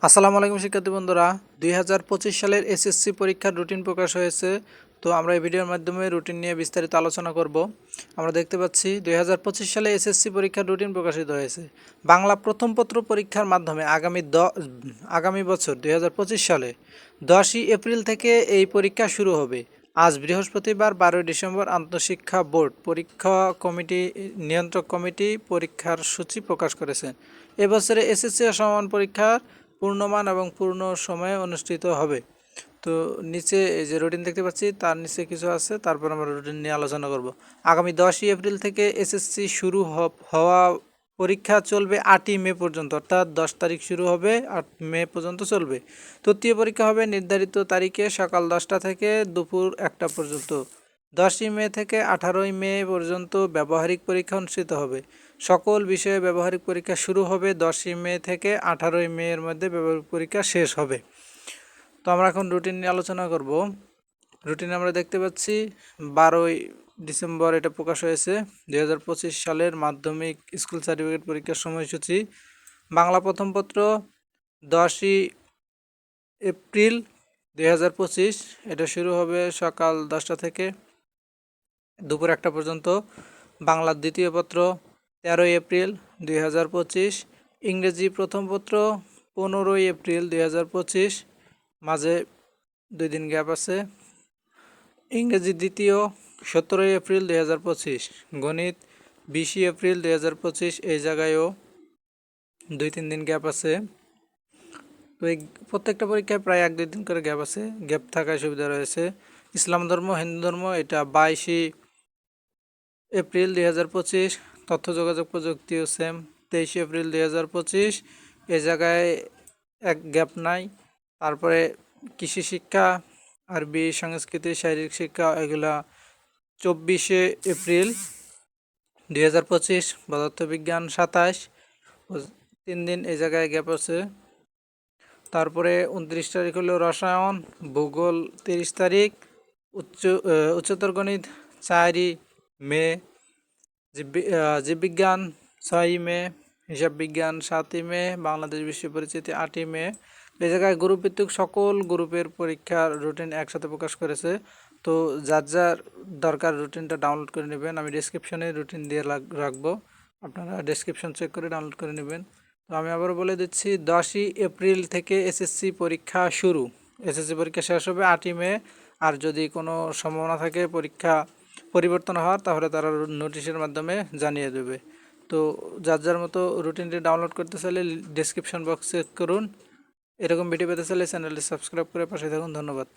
আসসালামু আলাইকুম শিক্ষার্থী বন্ধুরা, 2025 সালের এসএসসি পরীক্ষার রুটিন প্রকাশ হয়েছে। তো আমরা এই ভিডিওর মাধ্যমে রুটিন নিয়ে বিস্তারিত আলোচনা করব। আমরা দেখতে পাচ্ছি 2025 সালে এসএসসি পরীক্ষার রুটিন প্রকাশিত হয়েছে। বাংলা প্রথম পত্র পরীক্ষার মাধ্যমে আগামী বছর 2025 সালে 10ই এপ্রিল থেকে এই পরীক্ষা শুরু হবে। আজ বৃহস্পতিবার 12 ডিসেম্বর আন্তঃশিক্ষা বোর্ড পরীক্ষা কমিটি নিয়ন্ত্রক কমিটি পরীক্ষার সূচি প্রকাশ করেছে। এবছরে এসএসসি সমান পরীক্ষার পূর্ণমান এবং পূর্ণ সময়ে অনুষ্ঠিত হবে। তো নিচে এই যে রুটিন দেখতে পাচ্ছি তার নিচে কিছু আছে, তারপর আমরা রুটিন নিয়ে আলোচনা করব। আগামী 10ই এপ্রিল থেকে এসএসসি শুরু হওয়া পরীক্ষা চলবে 8ই মে পর্যন্ত, অর্থাৎ 10 তারিখ শুরু হবে 8 মে পর্যন্ত চলবে। তৃতীয় পরীক্ষা হবে নির্ধারিত তারিখে সকাল 10টা থেকে দুপুর 1টা পর্যন্ত। 10ই মে থেকে 18ই মে পর্যন্ত ব্যবহারিক পরীক্ষা অনুষ্ঠিত হবে। সকল বিষয়ে ব্যবহারিক পরীক্ষা শুরু হবে 10ই মে থেকে 18ই মে এর মধ্যে ব্যবহারিক পরীক্ষা শেষ হবে। তো আমরা এখন রুটিন নিয়ে আলোচনা করব। রুটিনে আমরা দেখতে পাচ্ছি 12ই ডিসেম্বর এটা প্রকাশ হয়েছে 2025 সালের মাধ্যমিক স্কুল সার্টিফিকেট পরীক্ষার সময়সূচি। বাংলা প্রথম পত্র 10ই এপ্রিল 2025, এটা শুরু হবে সকাল 10টা থেকে দুপুর 1টা পর্যন্ত। বাংলার দ্বিতীয় পত্র 13ই এপ্রিল 2025। ইংরেজি প্রথম পত্র 15ই এপ্রিল 2025, মাঝে 2 দিন গ্যাপ আছে। ইংরেজি দ্বিতীয় 17ই এপ্রিল 2025। গণিত 20ই এপ্রিল 2025, এই জায়গায়ও 2-3 দিন গ্যাপ আছে। তো এই প্রত্যেকটা পরীক্ষায় প্রায় 1-2 দিন করে গ্যাপ আছে, গ্যাপ থাকার সুবিধা রয়েছে। ইসলাম ধর্ম হিন্দু ধর্ম এটা 22ই এপ্রিল 2025। তথ্য যোগাযোগ প্রযুক্তিও সেম 23 এপ্রিল 2025, এ জায়গায় এক গ্যাপ নাই। তারপরে কৃষি শিক্ষা, আরবি, সংস্কৃতি, শারীরিক শিক্ষা এগুলা 24 এপ্রিল 2025। পদার্থবিজ্ঞান 27, 3 দিন এই জায়গায় গ্যাপ আছে। তারপরে 29 তারিখ হলো রসায়ন, ভূগোল 30 তারিখ, উচ্চতর গণিত 4ই মে, জীববিজ্ঞান 6ই মে, হিসাব বিজ্ঞান 7ই মে, বাংলাদেশ বিশ্ব পরিচিতি 8ই মে। এই জায়গায় গ্রুপভিত্তিক সকল গ্রুপের পরীক্ষার রুটিন একসাথে প্রকাশ করেছে। তো যার যার দরকার রুটিনটা ডাউনলোড করে নেবেন, আমি ডেসক্রিপশনে রুটিন দিয়ে রাখবো, আপনারা ডেসক্রিপশন চেক করে ডাউনলোড করে নেবেন। তো আমি আবার বলে দিচ্ছি, 10ই এপ্রিল থেকে এসএসসি পরীক্ষা শুরু, এসএসসি পরীক্ষা শেষ হবে 8ই মে। আর যদি কোনো সম্ভাবনা থাকে পরীক্ষা পরিবর্তন হওয়ার, তাহলে তারা নোটিশের মাধ্যমে জানিয়ে দেবে। তো যার যার মতো রুটিনটি ডাউনলোড করতে চাইলে ডেসক্রিপশন বক্স চেক করুন। এরকম ভিডিও পেতে চাইলে চ্যানেলটি সাবস্ক্রাইব করে পাশে থাকুন। ধন্যবাদ।